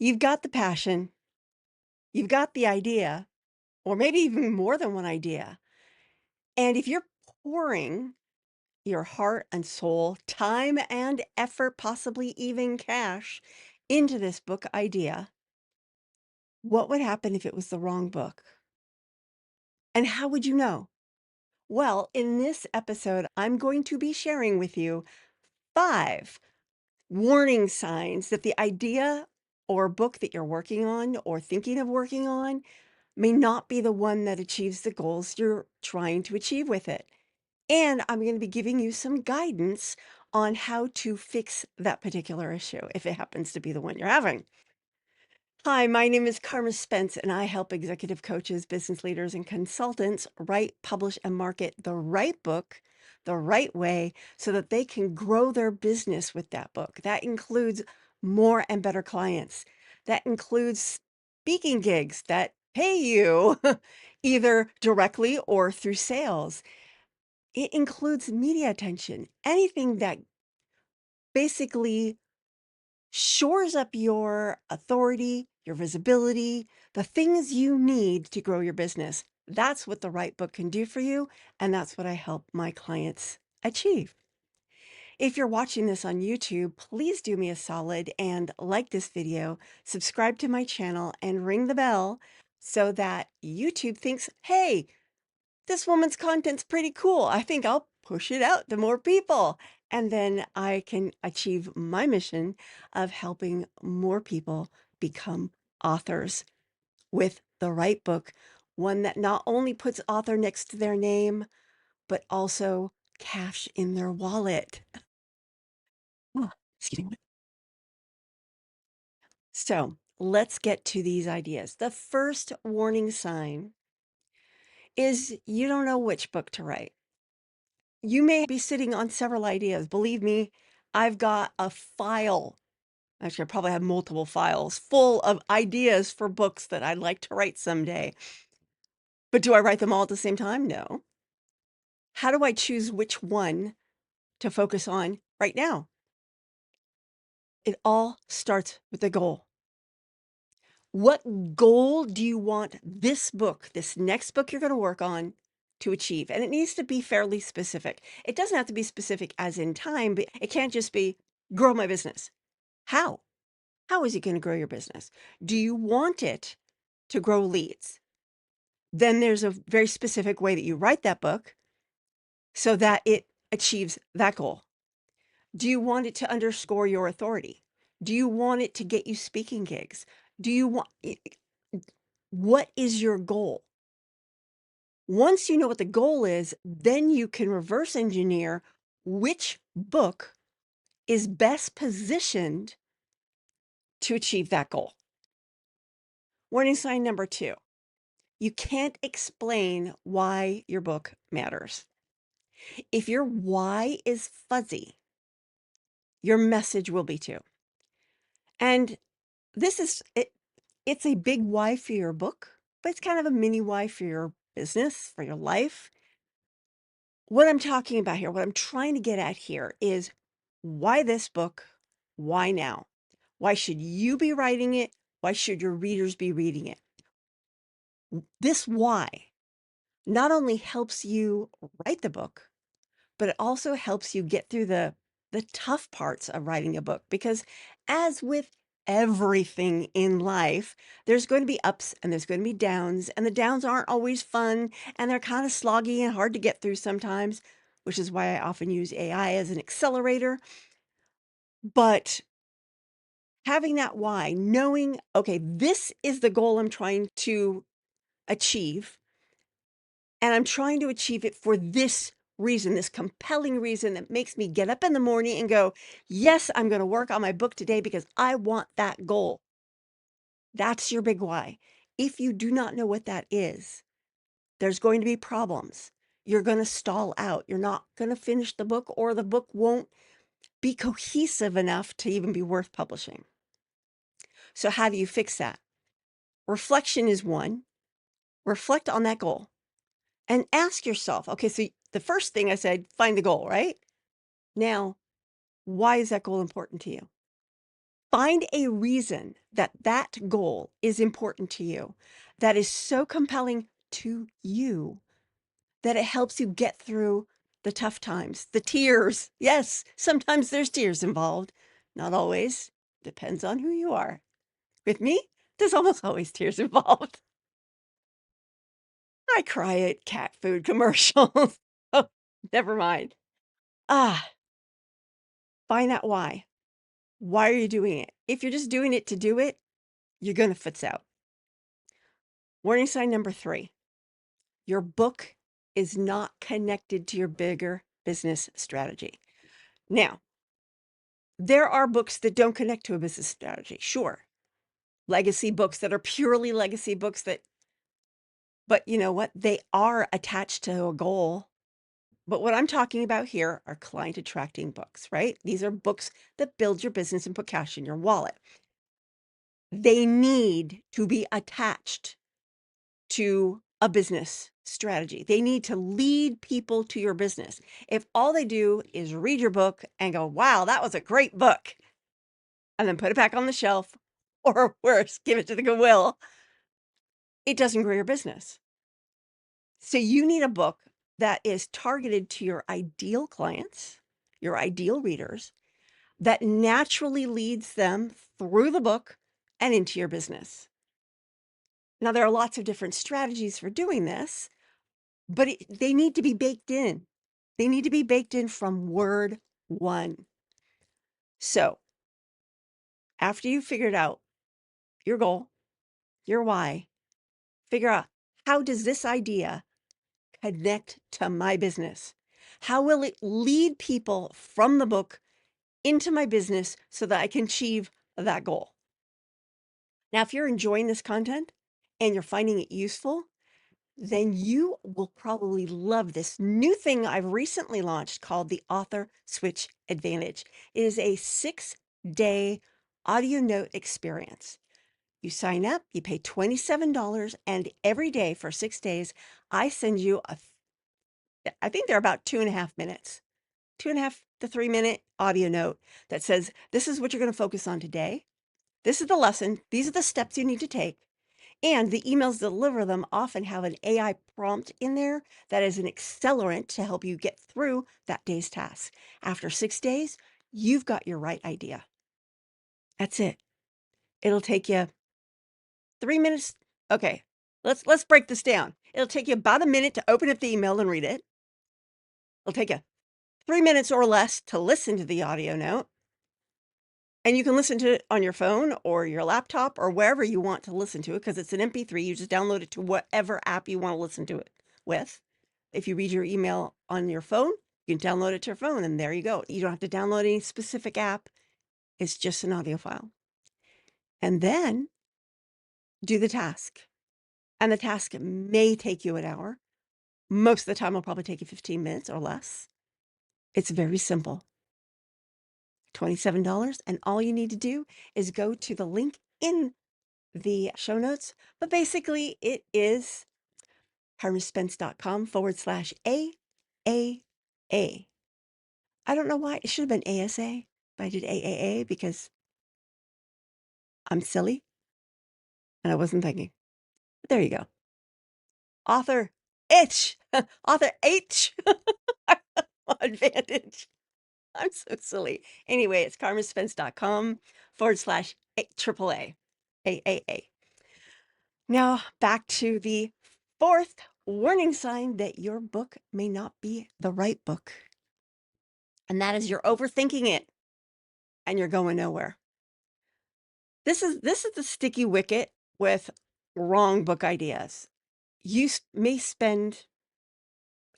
You've got the passion, you've got the idea, or maybe even more than one idea. And if you're pouring your heart and soul, time and effort, possibly even cash, into this book idea, what would happen if it was the wrong book? And how would you know? Well, in this episode, I'm going to be sharing with you 5 warning signs that the idea or book that you're working on or thinking of working on may not be the one that achieves the goals you're trying to achieve with it. And I'm going to be giving you some guidance on how to fix that particular issue if it happens to be the one you're having. Hi, my name is Carma Spence, and I help executive coaches, business leaders, and consultants write, publish, and market the right book the right way so that they can grow their business with that book. That includes more and better clients. That includes speaking gigs that pay you either directly or through sales. It includes media attention, anything that basically shores up your authority, your visibility, the things you need to grow your business. That's what the right book can do for you, and that's what I help my clients achieve. If you're watching this on YouTube, please do me a solid and like this video, subscribe to my channel, and ring the bell so that YouTube thinks, hey, this woman's content's pretty cool. I think I'll push it out to more people. And then I can achieve my mission of helping more people become authors with the right book, one that not only puts author next to their name, but also cash in their wallet. Oh, excuse me. So let's get to these ideas. The first warning sign is you don't know which book to write. You may be sitting on several ideas. Believe me, I've got a file. Actually, I probably have multiple files full of ideas for books that I'd like to write someday. But do I write them all at the same time? No. How do I choose which one to focus on right now? It all starts with the goal. What goal do you want this book, this next book you're going to work on, to achieve? And it needs to be fairly specific. It doesn't have to be specific as in time, but it can't just be grow my business. How? How is it going to grow your business? Do you want it to grow leads? Then there's a very specific way that you write that book so that it achieves that goal. Do you want it to underscore your authority? Do you want it to get you speaking gigs? Do you want what is your goal? Once you know what the goal is, then you can reverse engineer which book is best positioned to achieve that goal. Warning sign number 2. You can't explain why your book matters. If your why is fuzzy, your message will be too. And this is it, it's a big why for your book, but it's kind of a mini why for your business, for your life. What I'm talking about here, what I'm trying to get at here is why this book? Why now? Why should you be writing it? Why should your readers be reading it? This why not only helps you write the book, but it also helps you get through the tough parts of writing a book because as with everything in life, there's going to be ups and there's going to be downs, and the downs aren't always fun and they're kind of sloggy and hard to get through sometimes, which is why I often use AI as an accelerator. But having that why, knowing, okay, this is the goal I'm trying to achieve, and I'm trying to achieve it for this reason, this compelling reason that makes me get up in the morning and go, yes, I'm going to work on my book today because I want that goal. That's your big why. If you do not know what that is, there's going to be problems. You're going to stall out. You're not going to finish the book, or the book won't be cohesive enough to even be worth publishing. So, how do you fix that? Reflection is one. Reflect on that goal and ask yourself, okay, so the first thing I said, find the goal, right? Now, why is that goal important to you? Find a reason that that goal is important to you, that is so compelling to you that it helps you get through the tough times, the tears. Yes, sometimes there's tears involved. Not always. Depends on who you are. With me, there's almost always tears involved. I cry at cat food commercials. Oh, never mind. Ah, find out why. Why are you doing it? If you're just doing it to do it, you're going to foots out. Warning sign number 3. Your book is not connected to your bigger business strategy. Now, there are books that don't connect to a business strategy. Sure. Legacy books that are purely legacy books but you know what? They are attached to a goal. But what I'm talking about here are client attracting books, right? These are books that build your business and put cash in your wallet. They need to be attached to a business strategy. They need to lead people to your business. If all they do is read your book and go, wow, that was a great book, and then put it back on the shelf, or worse, give it to the Goodwill, it doesn't grow your business. So you need a book that is targeted to your ideal clients, your ideal readers, that naturally leads them through the book and into your business. Now, there are lots of different strategies for doing this, but they need to be baked in. They need to be baked in from word one. So, after you've figured out your goal, your why, figure out, how does this idea connect to my business? How will it lead people from the book into my business so that I can achieve that goal? Now, if you're enjoying this content and you're finding it useful, then you will probably love this new thing I've recently launched called the Author Switch Advantage. It is a 6-day audio note experience. You sign up, you pay $27, and every day for 6 days, I send you I think they're about 2.5 minutes, 2.5 to 3 minute audio note that says, this is what you're going to focus on today. This is the lesson. These are the steps you need to take. And the emails deliver them often have an AI prompt in there that is an accelerant to help you get through that day's task. After 6 days, you've got your right idea. That's it. It'll take you 3 minutes. Okay, let's break this down. It'll take you about a minute to open up the email and read it. It'll take you 3 minutes or less to listen to the audio note. And you can listen to it on your phone or your laptop or wherever you want to listen to it because it's an MP3. You just download it to whatever app you want to listen to it with. If you read your email on your phone, you can download it to your phone, and there you go. You don't have to download any specific app. It's just an audio file. And then do the task. And the task may take you an hour. Most of the time, it'll probably take you 15 minutes or less. It's very simple. $27, and all you need to do is go to the link in the show notes. But basically, it is carmaspence.com/AAA. I don't know why. It should have been ASA, but I did AAA because I'm silly and I wasn't thinking. But there you go. Author H. Author H. Advantage. I'm so silly. Anyway, it's carmaspence.com/AAA. AAA. Now, back to the fourth warning sign that your book may not be the right book. And that is you're overthinking it and you're going nowhere. This is the sticky wicket with wrong book ideas. You may spend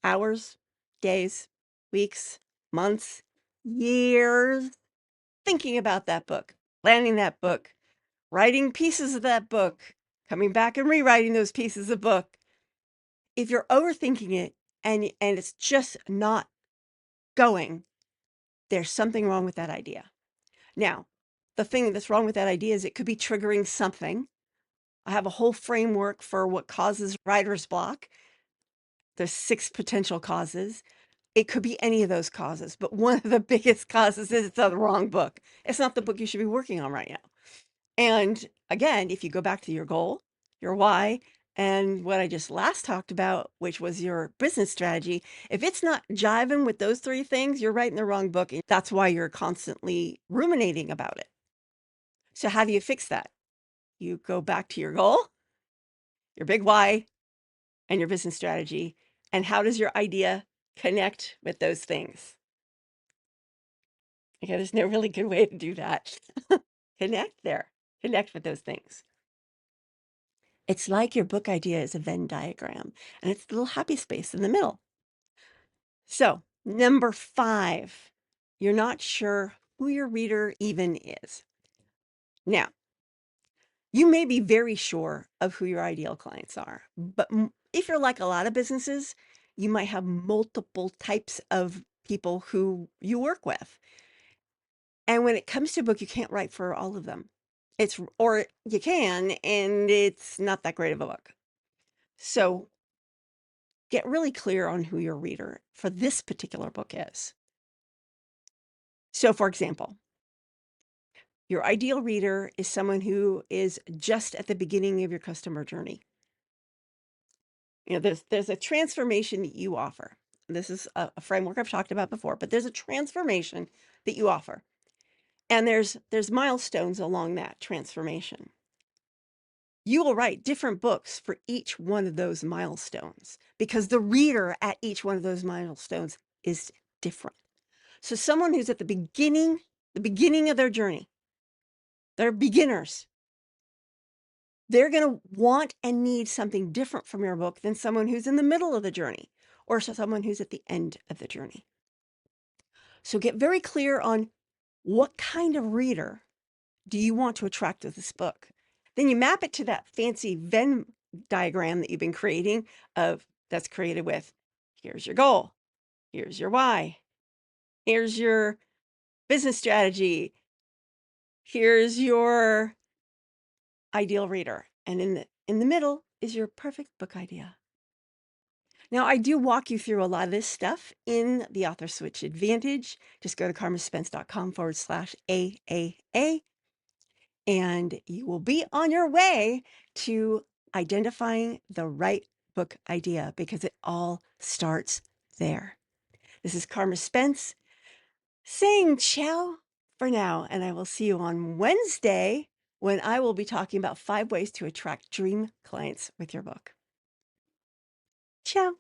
hours, days, weeks, months, years thinking about that book, planning that book, writing pieces of that book, coming back and rewriting those pieces of book. If you're overthinking it and it's just not going, there's something wrong with that idea. Now, the thing that's wrong with that idea is it could be triggering something. I have a whole framework for what causes writer's block. There's 6 potential causes. It could be any of those causes, but one of the biggest causes is it's the wrong book. It's not the book you should be working on right now. And again, if you go back to your goal, your why, and what I just last talked about, which was your business strategy, if it's not jiving with those three things, you're writing the wrong book. And that's why you're constantly ruminating about it. So, how do you fix that? You go back to your goal, your big why, and your business strategy. And how does your idea connect with those things? Okay, there's no really good way to do that. Connect there, connect with those things. It's like your book idea is a Venn diagram, and it's the little happy space in the middle. So, number 5, you're not sure who your reader even is. Now, you may be very sure of who your ideal clients are, but if you're like a lot of businesses, you might have multiple types of people who you work with. And when it comes to a book, you can't write for all of them. Or you can, and it's not that great of a book. So get really clear on who your reader for this particular book is. So, for example, your ideal reader is someone who is just at the beginning of your customer journey. There's a transformation that you offer. This is a framework I've talked about before, but there's a transformation that you offer. And there's milestones along that transformation. You will write different books for each one of those milestones because the reader at each one of those milestones is different. So someone who's at the beginning of their journey, they're beginners. They're going to want and need something different from your book than someone who's in the middle of the journey or someone who's at the end of the journey. So get very clear on what kind of reader do you want to attract with this book. Then you map it to that fancy Venn diagram that you've been creating that's created with here's your goal, here's your why, here's your business strategy, here's your ideal reader, and in the middle is your perfect book idea. Now, I do walk you through a lot of this stuff in the Author Switch Advantage. Just go to karmaspence.com/AAA, and you will be on your way to identifying the right book idea because it all starts there. This is Carma Spence saying ciao for now, and I will see you on Wednesday when I will be talking about 5 ways to attract dream clients with your book. Ciao.